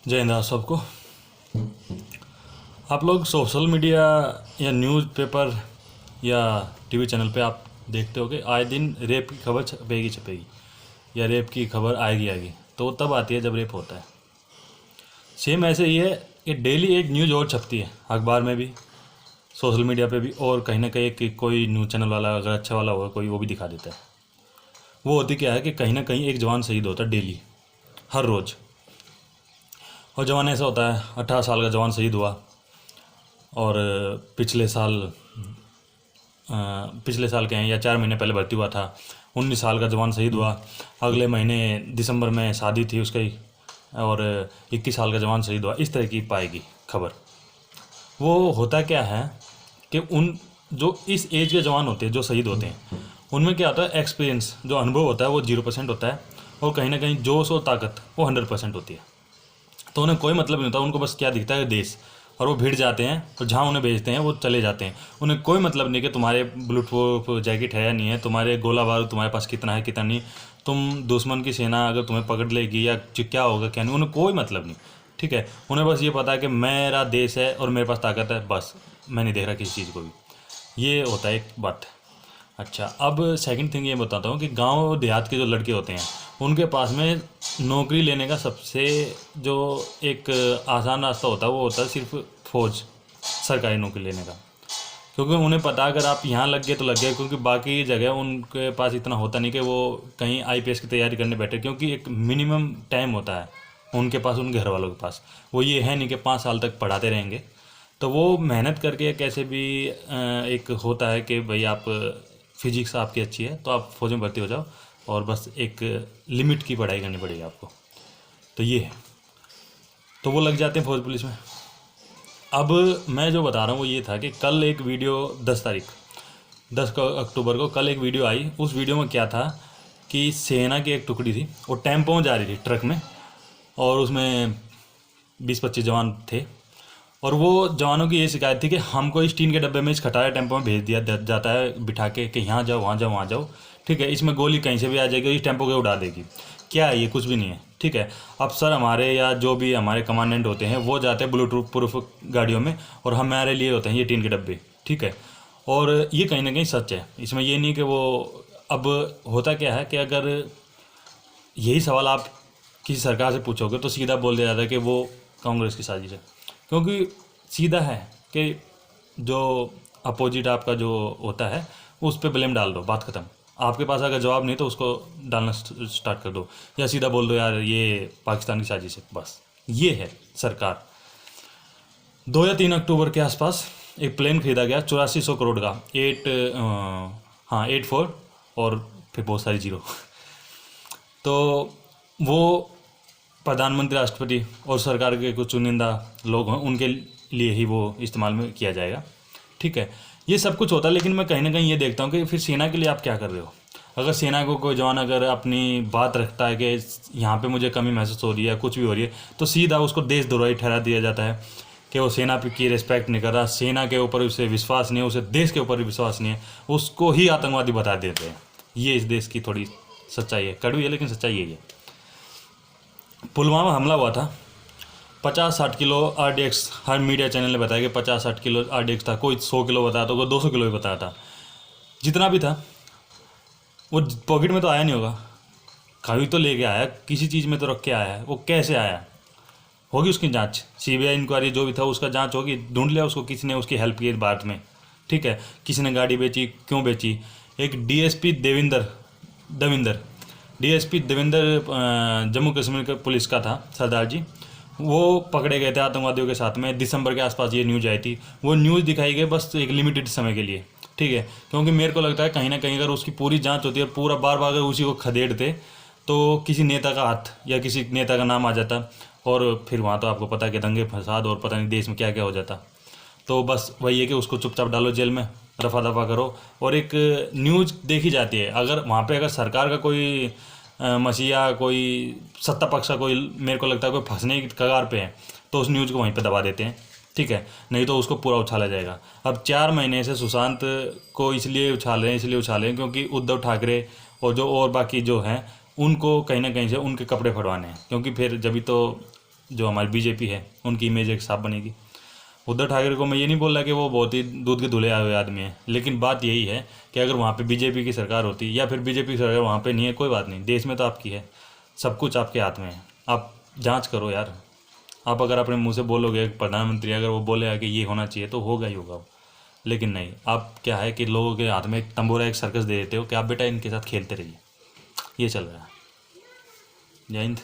जय हिंद आप सबको। आप लोग सोशल मीडिया या न्यूज़पेपर या टीवी चैनल पे आप देखते हो कि आए दिन रेप की खबर छपेगी या रेप की खबर आएगी तो वो तब आती है जब रेप होता है। सेम ऐसे ही है कि डेली एक न्यूज़ और छपती है अखबार में भी, सोशल मीडिया पे भी, और कहीं ना कहीं कोई न्यूज़ चैनल वाला अगर अच्छा वाला होगा कोई वो भी दिखा देता है। वो होती क्या है कि कहीं ना कहीं एक जवान शहीद होता है डेली, हर रोज़। और जवान ऐसा होता है 18 साल का जवान शहीद हुआ, और पिछले साल के हैं या 4 महीने पहले भर्ती हुआ था, 19 साल का जवान शहीद हुआ, अगले महीने दिसंबर में शादी थी उसकी और 21 साल का जवान शहीद हुआ। इस तरह की पाएगी खबर। वो होता क्या है कि उन जो इस एज के जवान होते हैं जो शहीद होते हैं उनमें क्या होता है, एक्सपीरियंस जो अनुभव होता है वो 0% होता है, और कहीं ना कहीं जोश और ताकत वो 100% होती है। तो उन्हें कोई मतलब नहीं होता, उनको बस क्या दिखता है देश, और वो भिड़ जाते हैं और जहाँ उन्हें भेजते हैं वो चले जाते हैं। उन्हें कोई मतलब नहीं कि तुम्हारे ब्लूट प्रूफ जैकेट है या नहीं है, तुम्हारे गोला बारूद तुम्हारे पास कितना है कितना नहीं, तुम दुश्मन की सेना अगर तुम्हें पकड़ लेगी या क्या होगा क्या नहीं, उन्हें कोई मतलब नहीं। ठीक है, उन्हें बस ये पता है कि मेरा देश है और मेरे पास ताकत है, बस मैं नहीं देख रहा किसी चीज़ को भी। ये होता है एक बात। अच्छा, अब सेकंड थिंग ये बताता हूँ कि गांव और देहात के जो लड़के होते हैं उनके पास में नौकरी लेने का सबसे जो एक आसान रास्ता होता है वो होता है सिर्फ फौज, सरकारी नौकरी लेने का। क्योंकि उन्हें पता अगर आप यहाँ लग गए तो लग गए, क्योंकि बाकी जगह उनके पास इतना होता नहीं कि वो कहीं आईपीएस की तैयारी करने बैठे, क्योंकि एक मिनिमम टाइम होता है उनके पास, उनके घर वालों के पास। वो ये है नहीं कि 5 साल तक पढ़ाते रहेंगे। तो वो मेहनत करके कैसे भी एक होता है कि भाई आप फिजिक्स आपकी अच्छी है तो आप फौज में भर्ती हो जाओ, और बस एक लिमिट की पढ़ाई करनी पड़ेगी आपको। तो ये है, तो वो लग जाते हैं फौज पुलिस में। अब मैं जो बता रहा हूँ वो ये था कि कल एक वीडियो 10 अक्टूबर को कल एक वीडियो आई। उस वीडियो में क्या था कि सेना की एक टुकड़ी थी, वो टेम्पो में जा रही थी ट्रक में, और उसमें 20-25 जवान थे। और वो जवानों की ये शिकायत थी कि हमको इस टीन के डब्बे में इस खटारा टेम्पो में भेज दिया जाता है बिठा के कि यहाँ जाओ वहाँ जाओ वहाँ जाओ। ठीक है, इसमें गोली कहीं से भी आ जाएगी और इस टेम्पो को उड़ा देगी। क्या है ये? कुछ भी नहीं है। ठीक है, अफसर हमारे या जो भी हमारे कमांडेंट होते हैं वो जाते हैं ब्लूटूथ प्रूफ गाड़ियों में, और हमारे लिए होते हैं ये टीन के डब्बे। ठीक है, और ये कहीं ना कहीं सच है, इसमें ये नहीं कि वो। अब होता क्या है कि अगर यही सवाल आप किसी सरकार से पूछोगे तो सीधा बोल दिया जाता है कि वो कांग्रेस की साजिश है। क्योंकि सीधा है कि जो अपोजिट आपका जो होता है उस पर ब्लेम डाल दो, बात ख़त्म। आपके पास अगर जवाब नहीं तो उसको डालना स्टार्ट कर दो, या सीधा बोल दो यार ये पाकिस्तान की साजिश है। बस ये है सरकार। 2 या 3 अक्टूबर के आसपास एक प्लेन खरीदा गया 8400 करोड़ का, 84, और फिर बहुत सारी जीरो। तो वो प्रधानमंत्री, राष्ट्रपति और सरकार के कुछ चुनिंदा लोग हैं उनके लिए ही वो इस्तेमाल में किया जाएगा। ठीक है, ये सब कुछ होता है, लेकिन मैं कहीं ना कहीं ये देखता हूँ कि फिर सेना के लिए आप क्या कर रहे हो। अगर सेना को कोई जवान अगर अपनी बात रखता है कि यहाँ पे मुझे कमी महसूस हो रही है, कुछ भी हो रही है, तो सीधा उसको देशद्रोही ठहरा दिया जाता है कि वो सेना की रिस्पेक्ट नहीं कर रहा, सेना के ऊपर उसे विश्वास नहीं है, उसे देश के ऊपर भी विश्वास नहीं है, उसको ही आतंकवादी बता देते हैं। ये इस देश की थोड़ी सच्चाई है, कड़वी है लेकिन सच्चाई यही है। पुलवामा हमला हुआ था, 50-60 किलो RDX, हर मीडिया चैनल ने बताया कि 50-60 किलो RDX था, कोई 100 किलो बताया था, कोई 200 किलो भी बताया था। जितना भी था वो पॉकेट में तो आया नहीं होगा, कभी तो लेके आया, किसी चीज़ में तो रख के आया है। वो कैसे आया होगी उसकी जांच, CBI इंक्वायरी जो भी था उसका जांच होगी, ढूंढ लिया उसको, किसी ने उसकी हेल्प की बाद में। ठीक है, किसी ने गाड़ी बेची, क्यों बेची। एक DSP देविंदर जम्मू कश्मीर के पुलिस का था, सरदार जी, वो पकड़े गए थे आतंकवादियों के साथ में। दिसंबर के आसपास ये न्यूज़ आई थी। वो न्यूज़ दिखाई गई बस एक लिमिटेड समय के लिए। ठीक है, क्योंकि मेरे को लगता है कहीं ना कहीं अगर उसकी पूरी जांच होती है, पूरा बार बार अगर उसी को खदेड़ते तो किसी नेता का हाथ या किसी नेता का नाम आ जाता, और फिर वहाँ तो आपको पता है कि दंगे फसाद और पता नहीं देश में क्या क्या हो जाता। तो बस वही है कि उसको चुपचाप डालो जेल में, रफा दफा करो, और एक न्यूज़ देखी जाती है। अगर वहाँ पे अगर सरकार का कोई मसीहा, कोई सत्ता पक्ष का कोई, मेरे को लगता है कोई फंसने की कगार पे है, तो उस न्यूज़ को वहीं पे दबा देते हैं। ठीक है, नहीं तो उसको पूरा उछाला जाएगा। अब 4 महीने से सुशांत को इसलिए उछाल रहे हैं क्योंकि उद्धव ठाकरे और बाकी जो हैं उनको कहीं ना कहीं से उनके कपड़े फड़वाने हैं, क्योंकि फिर जब भी तो जो हमारी बीजेपी है उनकी इमेज एक साफ बनेगी। उद्धव ठाकरे को मैं ये नहीं बोल रहा कि वो बहुत ही दूध के धुले हुए आदमी है, लेकिन बात यही है कि अगर वहाँ पे बीजेपी की सरकार होती या फिर बीजेपी की सरकार वहाँ पे नहीं है, कोई बात नहीं, देश में तो आपकी है, सब कुछ आपके हाथ में है, आप जांच करो यार। आप अगर अपने मुंह से बोलोगे प्रधानमंत्री अगर वो बोलेगा कि ये होना चाहिए तो होगा ही होगा, लेकिन नहीं, आप क्या है कि लोगों के हाथ में एक तंबोरा एक सर्कस दे देते हो कि आप बेटा इनके साथ खेलते रहिए। ये चल रहा है। जय हिंद।